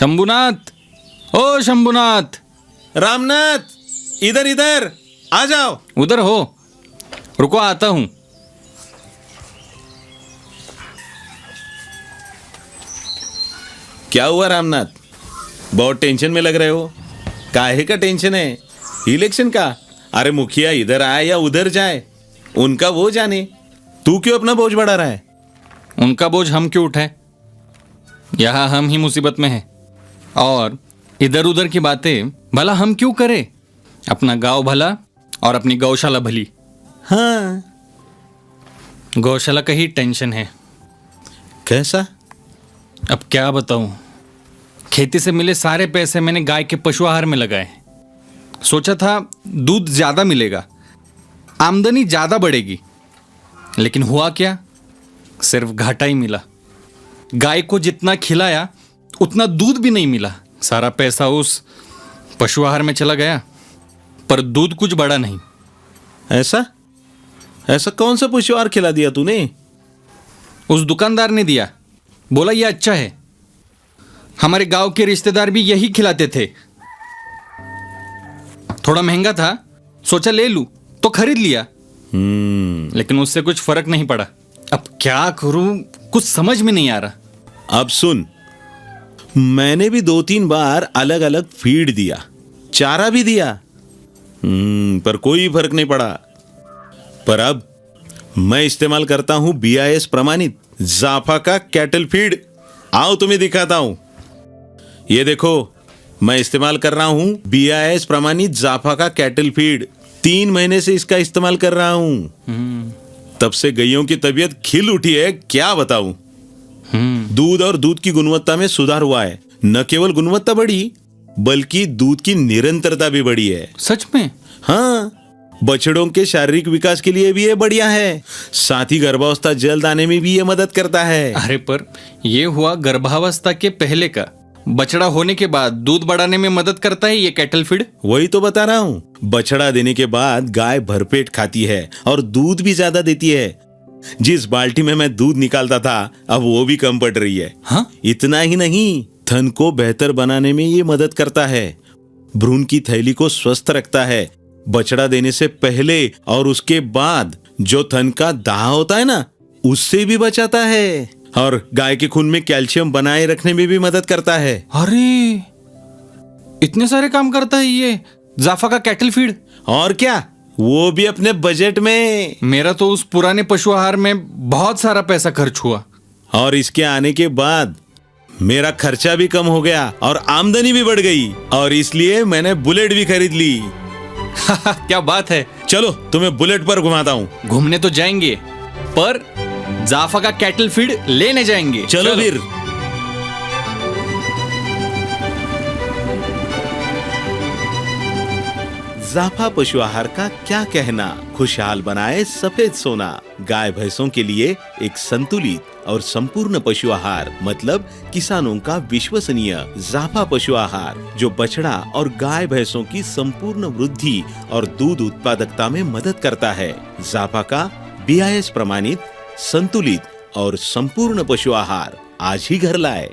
शंभुनाथ, ओ शंभुनाथ, रामनाथ, इधर इधर आ जाओ। उधर हो? रुको, आता हूं। क्या हुआ रामनाथ, बहुत टेंशन में लग रहे हो? काहे का टेंशन है? इलेक्शन का? अरे मुखिया इधर आए या उधर जाए, उनका वो जाने। तू क्यों अपना बोझ बढ़ा रहा है? उनका बोझ हम क्यों उठाए? यहां हम ही मुसीबत में हैं। और इधर उधर की बातें भला हम क्यों करें? अपना गांव भला और अपनी गौशाला भली। हाँ। गौशाला का ही टेंशन है। कैसा? अब क्या बताऊं, खेती से मिले सारे पैसे मैंने गाय के पशु आहार में लगाए। सोचा था दूध ज्यादा मिलेगा, आमदनी ज्यादा बढ़ेगी, लेकिन हुआ क्या? सिर्फ घाटा ही मिला। गाय को जितना खिलाया उतना दूध भी नहीं मिला। सारा पैसा उस पशु आहार में चला गया, पर दूध कुछ बढ़ा नहीं। ऐसा ऐसा कौन सा पशु आहार खिला दिया तूने? उस दुकानदार ने दिया, बोला ये अच्छा है। हमारे गांव के रिश्तेदार भी यही खिलाते थे। थोड़ा महंगा था, सोचा ले लूं, तो खरीद लिया। लेकिन उससे कुछ फर्क नहीं पड़ा। अब क्या करूं, कुछ समझ में नहीं आ रहा। अब सुन, मैंने भी 2-3 बार अलग अलग फीड दिया, चारा भी दिया, पर कोई फर्क नहीं पड़ा। पर अब मैं इस्तेमाल करता हूं BIS प्रमाणित जाफा का कैटल फीड। आओ तुम्हें दिखाता हूं। ये देखो, मैं इस्तेमाल कर रहा हूं BIS प्रमाणित जाफा का कैटल फीड। 3 महीने से इसका इस्तेमाल कर रहा हूं। तब से गैयों की तबीयत खिल उठी है, क्या बताऊं। दूध और दूध की गुणवत्ता में सुधार हुआ है। न केवल गुणवत्ता बढ़ी, बल्कि दूध की निरंतरता भी बढ़ी है। सच में? हाँ, बछड़ों के शारीरिक विकास के लिए भी ये बढ़िया है। साथ ही गर्भावस्था जल्द आने में भी ये मदद करता है। अरे पर यह हुआ गर्भावस्था के पहले का। बछड़ा होने के बाद दूध बढ़ाने में मदद करता है ये कैटल फीड? वही तो बता रहा हूँ। बछड़ा देने के बाद गाय भरपेट खाती है और दूध भी ज्यादा देती है। जिस बाल्टी में मैं दूध निकालता था, अब वो भी कम पड़ रही है। हाँ? इतना ही नहीं, थन को बेहतर बनाने में ये मदद करता है। भ्रूण की थैली को स्वस्थ रखता है। बछड़ा देने से पहले और उसके बाद जो थन का दाह होता है ना, उससे भी बचाता है। और गाय के खून में कैल्शियम बनाए रखने में भी मदद करता है। अरे, इतने सारे काम करता है ये जाफा का कैटल फीड। और क्या, वो भी अपने बजट में। मेरा तो उस पुराने पशु आहार में बहुत सारा पैसा खर्च हुआ। और इसके आने के बाद मेरा खर्चा भी कम हो गया और आमदनी भी बढ़ गई। और इसलिए मैंने बुलेट भी खरीद ली। क्या बात है। चलो तुम्हें बुलेट पर घुमाता हूँ। घूमने तो जाएंगे, पर जाफा का कैटल फीड लेने जाएंगे। चलो फिर। जाफा पशु आहार का क्या कहना, खुशहाल बनाए सफेद सोना। गाय भैंसों के लिए एक संतुलित और संपूर्ण पशु आहार, मतलब किसानों का विश्वसनीय जाफा पशु आहार, जो बछड़ा और गाय भैंसों की संपूर्ण वृद्धि और दूध उत्पादकता में मदद करता है। जाफा का BIS प्रमाणित संतुलित और संपूर्ण पशु आहार आज ही घर लाए।